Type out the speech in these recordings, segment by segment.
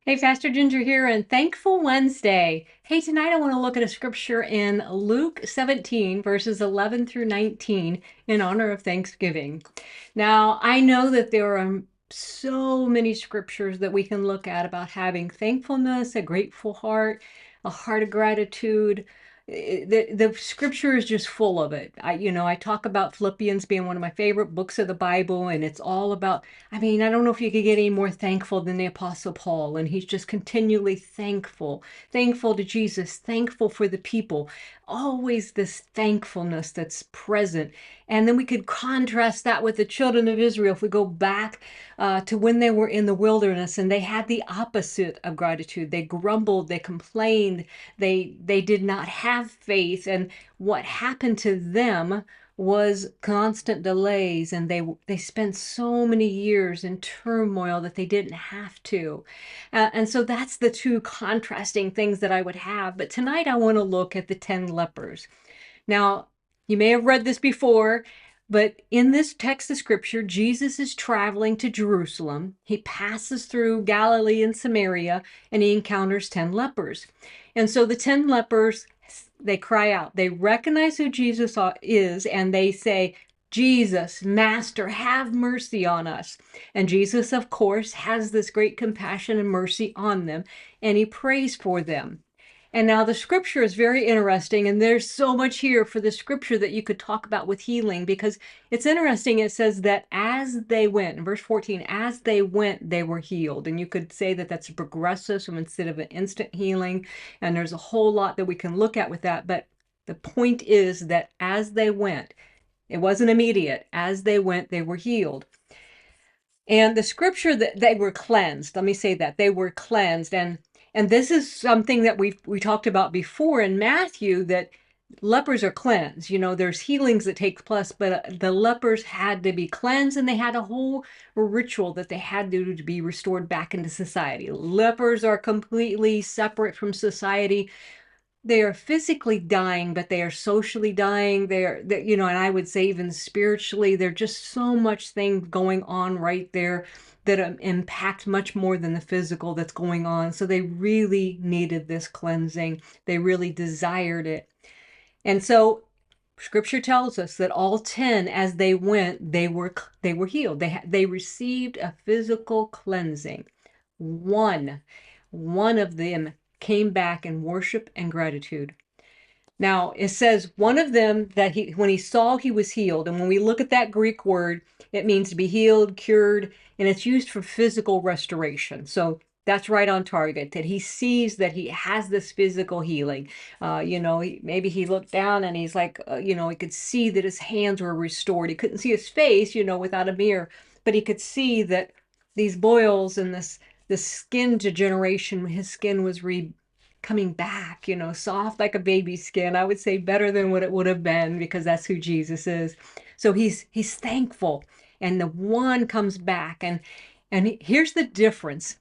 Hey, Pastor Ginger here, and Thankful Wednesday. Hey, tonight I want to look at a scripture in Luke 17, verses 11 through 19, in honor of Thanksgiving. Now, I know that there are so many scriptures that we can look at about having thankfulness, a grateful heart, a heart of gratitude. The scripture is just full of it. I talk about Philippians being one of my favorite books of the Bible, and it's all about, I don't know if you could get any more thankful than the Apostle Paul, and he's just continually thankful, thankful to Jesus, thankful for the people, always this thankfulness that's present. And then we could contrast that with the children of Israel if we go back to when they were in the wilderness and they had the opposite of gratitude. They grumbled, they complained, they did not have faith, and what happened to them was constant delays, and they spent so many years in turmoil that they didn't have to. And so that's the two contrasting things that I would have. But tonight I want to look at the 10 lepers. Now, you may have read this before, but in this text of scripture, Jesus is traveling to Jerusalem. He passes through Galilee and Samaria, and he encounters 10 lepers. And so the 10 lepers, they cry out. They recognize who Jesus is, and they say, Jesus, Master, have mercy on us. And Jesus, of course, has this great compassion and mercy on them, and he prays for them. And now the scripture is very interesting, and there's so much here for the scripture that you could talk about with healing, because it's interesting. It says that as they went, in verse 14, as they went, they were healed. And you could say that that's a progressive, so instead of an instant healing, and there's a whole lot that we can look at with that. But the point is that as they went, it wasn't immediate. As they went, they were healed. And the scripture that they were cleansed, let me say that they were cleansed. And this is something that we talked about before in Matthew, that lepers are cleansed. There's healings that take place, but the lepers had to be cleansed, and they had a whole ritual that they had to be restored back into society. Lepers are completely separate from society. They are physically dying, but they are socially dying. And I would say even spiritually, there's just so much thing going on right there that impact much more than the physical that's going on. So they really needed this cleansing. They really desired it. And so scripture tells us that all 10, as they went, they were healed. They received a physical cleansing. One of them came back in worship and gratitude. Now, it says one of them that when he saw he was healed, and when we look at that Greek word, it means to be healed, cured, and it's used for physical restoration. So that's right on target, that he sees that he has this physical healing. Maybe he looked down and he's like, he could see that his hands were restored. He couldn't see his face, without a mirror, but he could see that these boils and this skin degeneration, his skin was coming back, soft like a baby's skin. I would say better than what it would have been, because that's who Jesus is. So he's thankful, and the one comes back, and here's the difference.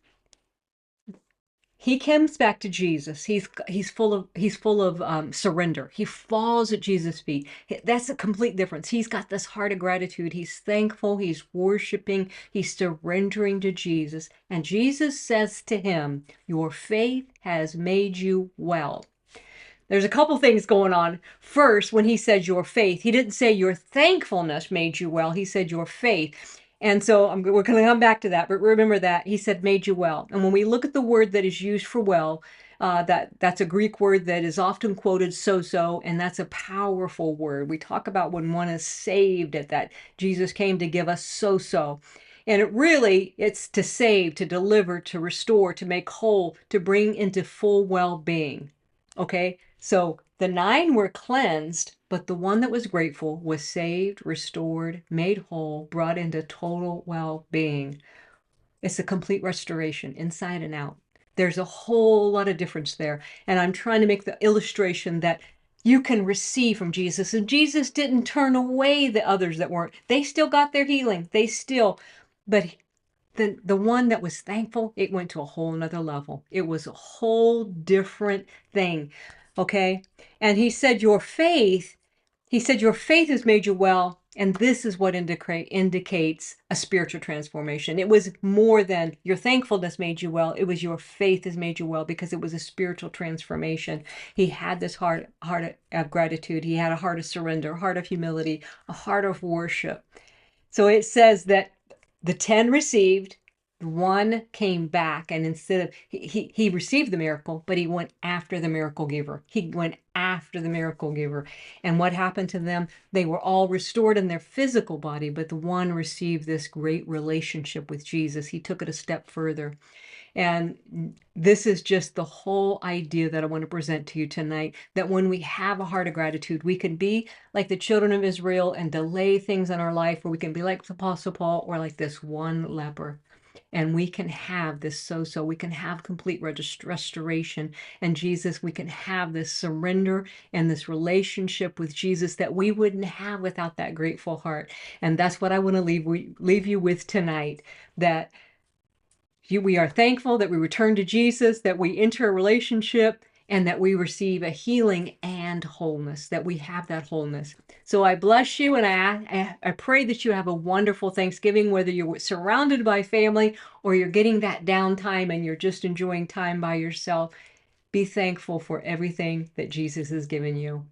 He comes back to Jesus. He's full of surrender. He falls at Jesus' feet. That's a complete difference. He's got this heart of gratitude. He's thankful. He's worshiping. He's surrendering to Jesus. And Jesus says to him, "Your faith has made you well." There's a couple things going on. First, when he said your faith, he didn't say your thankfulness made you well. He said your faith. And so we're going to come back to that, but remember that he said made you well. And when we look at the word that is used for well, that's a Greek word that is often quoted sozo, and that's a powerful word. We talk about when one is saved, at that Jesus came to give us sozo. And it's to save, to deliver, to restore, to make whole, to bring into full well-being. Okay, so the 9 were cleansed, but the one that was grateful was saved, restored, made whole, brought into total well-being. It's a complete restoration, inside and out. There's a whole lot of difference there. And I'm trying to make the illustration that you can receive from Jesus. And Jesus didn't turn away the others that weren't. They still got their healing. But the one that was thankful, it went to a whole nother level. It was a whole different thing. Okay. And he said, your faith has made you well. And this is what indicates a spiritual transformation. It was more than your thankfulness made you well. It was your faith has made you well, because it was a spiritual transformation. He had this heart of gratitude. He had a heart of surrender, a heart of humility, a heart of worship. So it says that the 10 received, one came back, and instead of he received the miracle, but he went after the miracle giver. He went after the miracle giver. And what happened to them? They were all restored in their physical body, but the one received this great relationship with Jesus. He took it a step further. And this is just the whole idea that I want to present to you tonight, that when we have a heart of gratitude, we can be like the children of Israel and delay things in our life, or we can be like the Apostle Paul, or like this one leper. And we can have this we can have complete restoration. And Jesus, we can have this surrender and this relationship with Jesus that we wouldn't have without that grateful heart. And that's what I want to leave you with tonight, that we are thankful that we return to Jesus, that we enter a relationship, and that we receive a healing and wholeness, that we have that wholeness. So I bless you, and I pray that you have a wonderful Thanksgiving, whether you're surrounded by family or you're getting that downtime and you're just enjoying time by yourself. Be thankful for everything that Jesus has given you.